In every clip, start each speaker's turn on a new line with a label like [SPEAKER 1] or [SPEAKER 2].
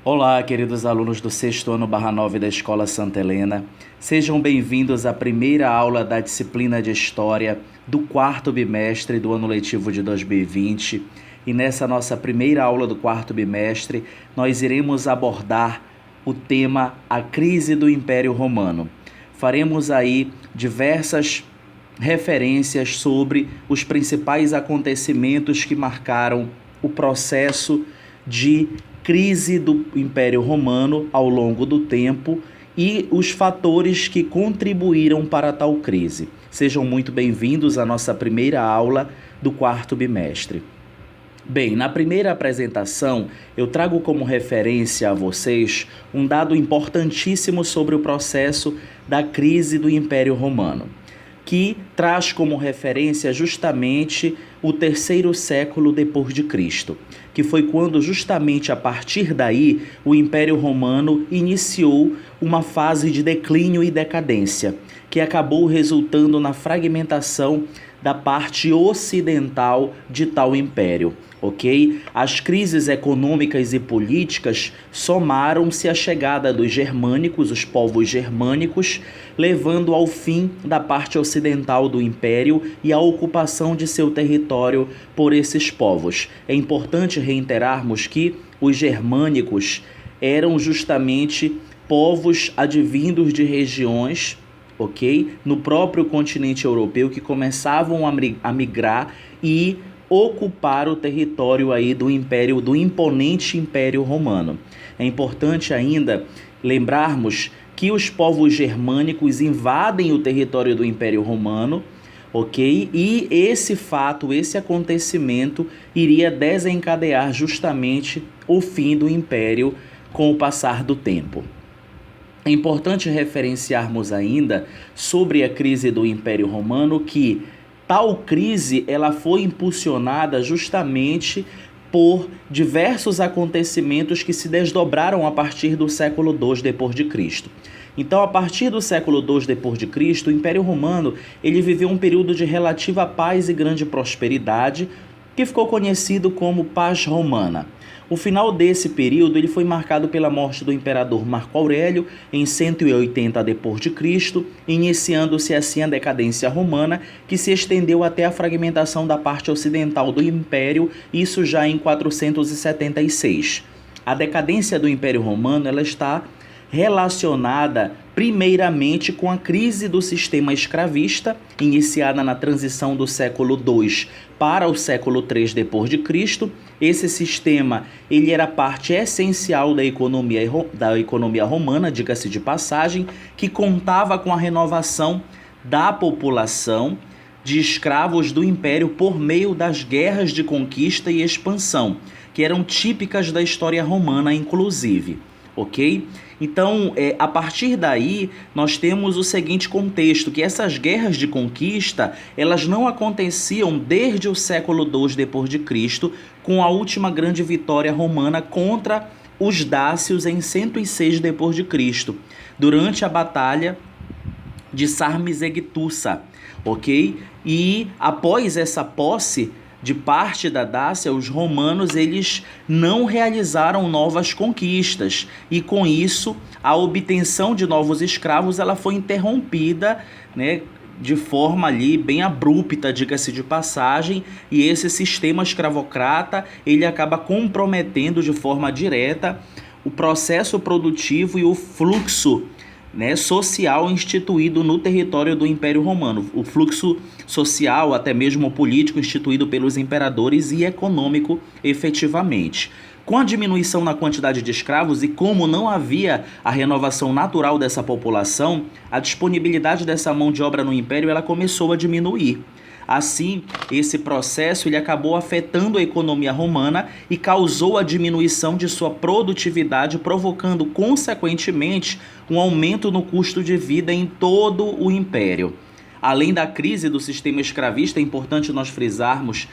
[SPEAKER 1] Olá, queridos alunos do 6º ano/9 da Escola Santa Helena. Sejam bem-vindos à primeira aula da disciplina de História do 4º bimestre do ano letivo de 2020. E nessa nossa primeira aula do 4º bimestre, nós iremos abordar o tema A Crise do Império Romano. Faremos aí diversas referências sobre os principais acontecimentos que marcaram o processo de crise do Império Romano ao longo do tempo e os fatores que contribuíram para tal crise. Sejam muito bem-vindos à nossa primeira aula do 4º bimestre. Bem, na primeira apresentação, eu trago como referência a vocês um dado importantíssimo sobre o processo da crise do Império Romano, que traz como referência justamente o 3º século depois de Cristo, que foi quando justamente a partir daí o Império Romano iniciou uma fase de declínio e decadência, que acabou resultando na fragmentação da parte ocidental de tal império, ok? As crises econômicas e políticas somaram-se à chegada dos germânicos, os povos germânicos, levando ao fim da parte ocidental do império e à ocupação de seu território por esses povos. É importante reiterarmos que os germânicos eram justamente povos advindos de regiões, ok? No próprio continente europeu, que começavam a migrar e ocupar o território aí do império, do imponente Império Romano. É importante ainda lembrarmos que os povos germânicos invadem o território do Império Romano, ok? E esse fato, esse acontecimento iria desencadear justamente o fim do império com o passar do tempo. É importante referenciarmos ainda sobre a crise do Império Romano que tal crise ela foi impulsionada justamente por diversos acontecimentos que se desdobraram a partir do século II depois de Cristo. Então, a partir do século II depois de Cristo, o Império Romano ele viveu um período de relativa paz e grande prosperidade, que ficou conhecido como Paz Romana. O final desse período ele foi marcado pela morte do imperador Marco Aurélio em 180 d.C., iniciando-se assim a decadência romana, que se estendeu até a fragmentação da parte ocidental do império, isso já em 476. A decadência do Império Romano ela está relacionada primeiramente com a crise do sistema escravista, iniciada na transição do século II para o século III d.C. Esse sistema ele era parte essencial da economia romana, diga-se de passagem, que contava com a renovação da população de escravos do império por meio das guerras de conquista e expansão, que eram típicas da história romana, inclusive. Ok? Então, a partir daí, nós temos o seguinte contexto, que essas guerras de conquista, elas não aconteciam desde o século II d.C., com a última grande vitória romana contra os dácios em 106 d.C., durante a batalha de Sarmizegetusa, ok? E após essa posse de parte da Dácia, os romanos eles não realizaram novas conquistas e com isso a obtenção de novos escravos ela foi interrompida, né, de forma ali bem abrupta, diga-se de passagem, e esse sistema escravocrata ele acaba comprometendo de forma direta o processo produtivo e o fluxo, né, social instituído no território do Império Romano, o fluxo social, até mesmo político, instituído pelos imperadores e econômico efetivamente. Com a diminuição na quantidade de escravos e como não havia a renovação natural dessa população, a disponibilidade dessa mão de obra no Império ela começou a diminuir. Assim, esse processo ele acabou afetando a economia romana e causou a diminuição de sua produtividade, provocando, consequentemente, um aumento no custo de vida em todo o império. além da crise do sistema escravista, é importante nós frisarmos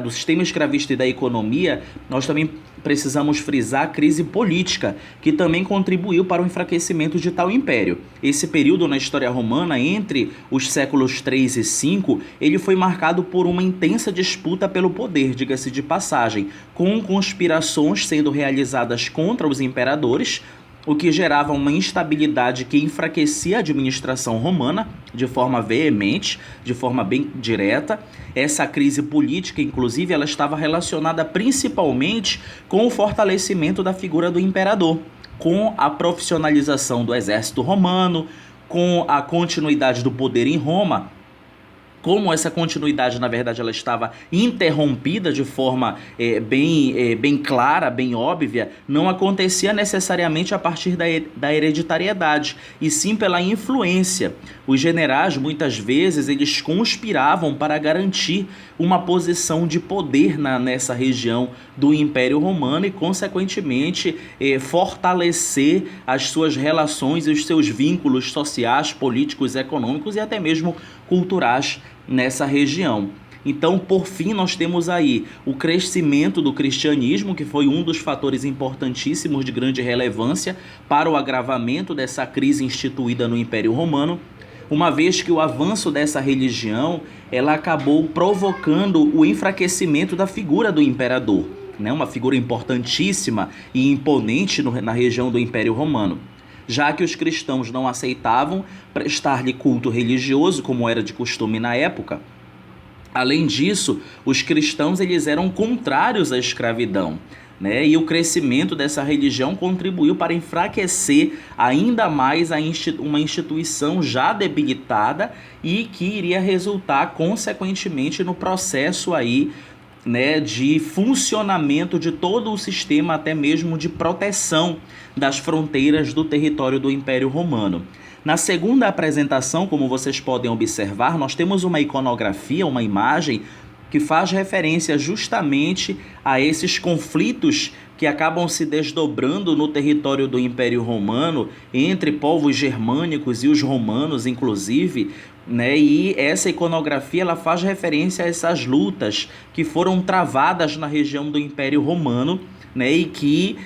[SPEAKER 1] do sistema escravista e da economia, nós também precisamos frisar a crise política, que também contribuiu para o enfraquecimento de tal império. Esse período na história romana, entre os séculos 3 e 5, ele foi marcado por uma intensa disputa pelo poder, diga-se de passagem, com conspirações sendo realizadas contra os imperadores, o que gerava uma instabilidade que enfraquecia a administração romana de forma veemente, de forma bem direta. Essa crise política, inclusive, ela estava relacionada principalmente com o fortalecimento da figura do imperador, com a profissionalização do exército romano, com a continuidade do poder em Roma. Como essa continuidade, na verdade, ela estava interrompida de forma bem clara, bem óbvia, não acontecia necessariamente a partir da hereditariedade, e sim pela influência. Os generais, muitas vezes, eles conspiravam para garantir uma posição de poder nessa região do Império Romano e, consequentemente, fortalecer as suas relações e os seus vínculos sociais, políticos, econômicos e até mesmo culturais nessa região. Então, por fim, nós temos aí o crescimento do cristianismo, que foi um dos fatores importantíssimos de grande relevância para o agravamento dessa crise instituída no Império Romano, uma vez que o avanço dessa religião ela acabou provocando o enfraquecimento da figura do imperador, né? Uma figura importantíssima e imponente na região do Império Romano, já que os cristãos não aceitavam prestar-lhe culto religioso, como era de costume na época. Além disso, os cristãos eles eram contrários à escravidão, né? E o crescimento dessa religião contribuiu para enfraquecer ainda mais uma instituição já debilitada e que iria resultar, consequentemente, no processo aí, né, de funcionamento de todo o sistema, até mesmo de proteção das fronteiras do território do Império Romano. Na segunda apresentação, como vocês podem observar, nós temos uma iconografia, uma imagem que faz referência justamente a esses conflitos que acabam se desdobrando no território do Império Romano, entre povos germânicos e os romanos, inclusive, né? E essa iconografia ela faz referência a essas lutas que foram travadas na região do Império Romano, né? E que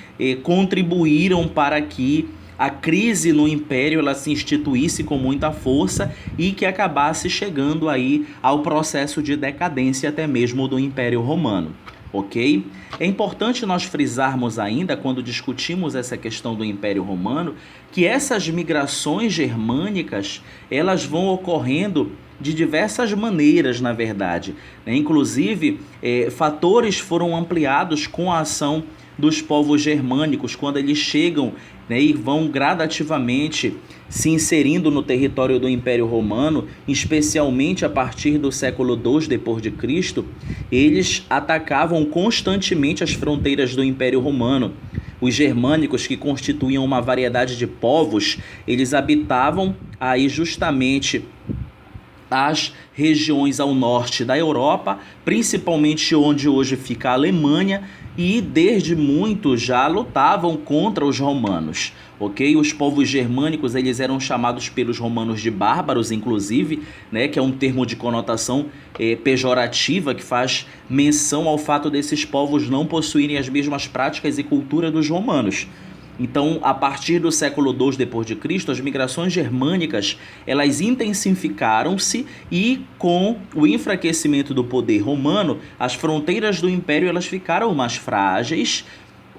[SPEAKER 1] contribuíram para que a crise no Império ela se instituísse com muita força e que acabasse chegando aí ao processo de decadência até mesmo do Império Romano. Ok? É importante nós frisarmos ainda, quando discutimos essa questão do Império Romano, que essas migrações germânicas, elas vão ocorrendo de diversas maneiras, na verdade, né? Inclusive, fatores foram ampliados com a ação dos povos germânicos, quando eles chegam, né, e vão gradativamente se inserindo no território do Império Romano, especialmente a partir do século II d.C., eles atacavam constantemente as fronteiras do Império Romano. Os germânicos, que constituíam uma variedade de povos, eles habitavam aí justamente as regiões ao norte da Europa, principalmente onde hoje fica a Alemanha, e desde muito já lutavam contra os romanos, ok? Os povos germânicos eles eram chamados pelos romanos de bárbaros, inclusive, né, que é um termo de conotação pejorativa que faz menção ao fato desses povos não possuírem as mesmas práticas e cultura dos romanos. Então, a partir do século II d.C., as migrações germânicas elas intensificaram-se e, com o enfraquecimento do poder romano, as fronteiras do império elas ficaram mais frágeis,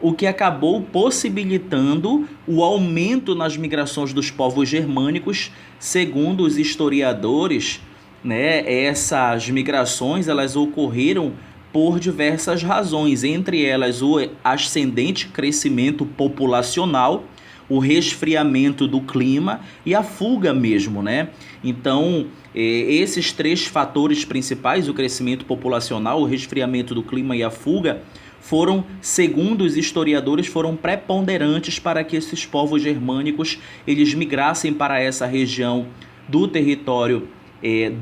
[SPEAKER 1] o que acabou possibilitando o aumento nas migrações dos povos germânicos. Segundo os historiadores, né, essas migrações elas ocorreram por diversas razões, entre elas o ascendente crescimento populacional, o resfriamento do clima e a fuga mesmo, né? Então, esses três fatores principais, o crescimento populacional, o resfriamento do clima e a fuga, foram, segundo os historiadores, foram preponderantes para que esses povos germânicos eles migrassem para essa região do território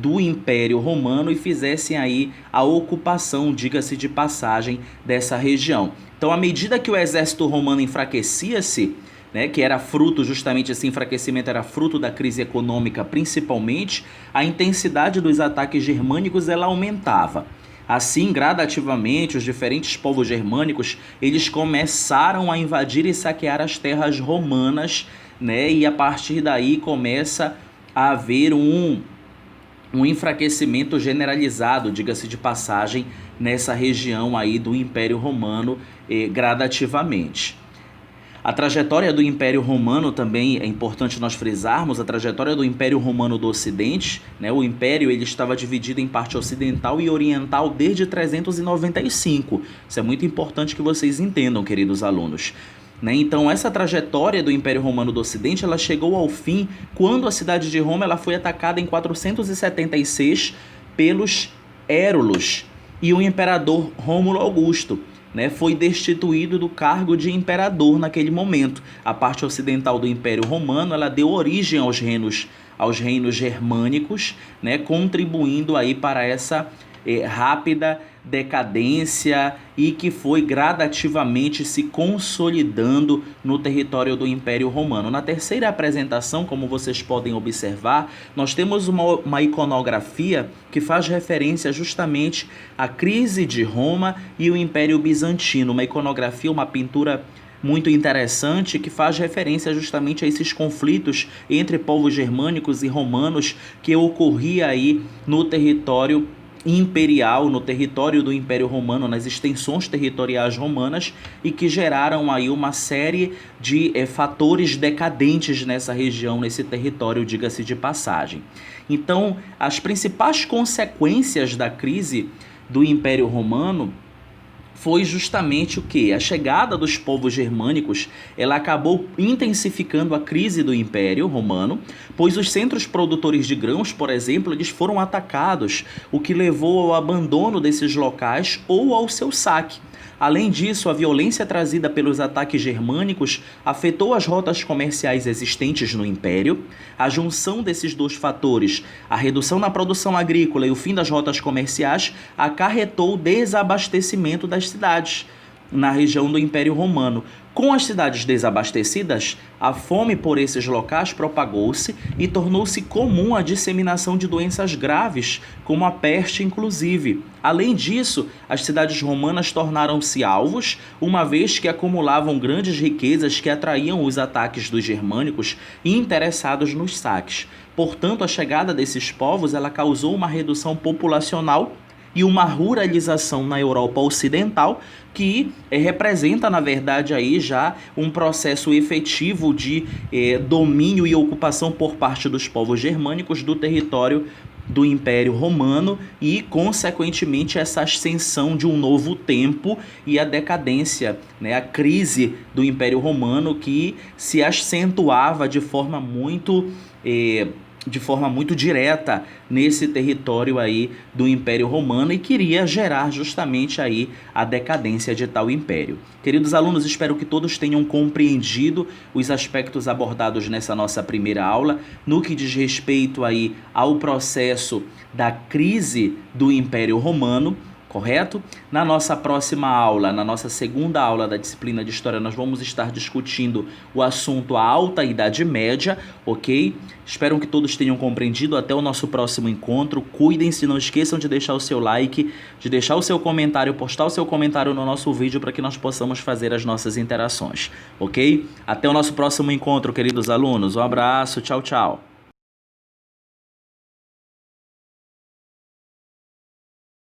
[SPEAKER 1] do Império Romano e fizessem aí a ocupação, diga-se de passagem, dessa região. Então, à medida que o exército romano enfraquecia-se, né, que era fruto, justamente esse enfraquecimento era fruto da crise econômica principalmente, a intensidade dos ataques germânicos ela aumentava. Assim, gradativamente, os diferentes povos germânicos, eles começaram a invadir e saquear as terras romanas, né, e a partir daí começa a haver um enfraquecimento generalizado, diga-se de passagem, nessa região aí do Império Romano gradativamente. A trajetória do Império Romano também é importante nós frisarmos, a trajetória do Império Romano do Ocidente, né? O Império ele estava dividido em parte ocidental e oriental desde 395. Isso é muito importante que vocês entendam, queridos alunos. Então essa trajetória do Império Romano do Ocidente ela chegou ao fim quando a cidade de Roma ela foi atacada em 476 pelos Érulos e o imperador Rômulo Augusto, né, foi destituído do cargo de imperador naquele momento. A parte ocidental do Império Romano ela deu origem aos reinos germânicos, né, contribuindo aí para essa rápida decadência e que foi gradativamente se consolidando no território do Império Romano. Na terceira apresentação, como vocês podem observar, nós temos uma iconografia que faz referência justamente à crise de Roma e o Império Bizantino. Uma iconografia, uma pintura muito interessante que faz referência justamente a esses conflitos entre povos germânicos e romanos que ocorria aí no território imperial, no território do Império Romano, nas extensões territoriais romanas e que geraram aí uma série de fatores decadentes nessa região, nesse território, diga-se de passagem. Então, as principais consequências da crise do Império Romano foi justamente o que? A chegada dos povos germânicos, ela acabou intensificando a crise do Império Romano, pois os centros produtores de grãos, por exemplo, eles foram atacados, o que levou ao abandono desses locais ou ao seu saque. Além disso, a violência trazida pelos ataques germânicos afetou as rotas comerciais existentes no Império. A junção desses dois fatores, a redução na produção agrícola e o fim das rotas comerciais, acarretou o desabastecimento das cidades na região do Império Romano. Com as cidades desabastecidas, a fome por esses locais propagou-se e tornou-se comum a disseminação de doenças graves, como a peste inclusive. Além disso, as cidades romanas tornaram-se alvos, uma vez que acumulavam grandes riquezas que atraíam os ataques dos germânicos e interessados nos saques. Portanto, a chegada desses povos ela causou uma redução populacional e uma ruralização na Europa Ocidental que representa, na verdade, aí já um processo efetivo de domínio e ocupação por parte dos povos germânicos do território do Império Romano e, consequentemente, essa ascensão de um novo tempo e a decadência, né, a crise do Império Romano que se acentuava de forma muito direta nesse território aí do Império Romano e queria gerar justamente aí a decadência de tal império. Queridos alunos, espero que todos tenham compreendido os aspectos abordados nessa nossa primeira aula no que diz respeito aí ao processo da crise do Império Romano, correto? Na nossa próxima aula, na nossa segunda aula da disciplina de História, nós vamos estar discutindo o assunto a Alta Idade Média, ok? Espero que todos tenham compreendido. Até o nosso próximo encontro. Cuidem-se, não esqueçam de deixar o seu like, de deixar o seu comentário, postar o seu comentário no nosso vídeo para que nós possamos fazer as nossas interações, ok? Até o nosso próximo encontro, queridos alunos. Um abraço, tchau, tchau.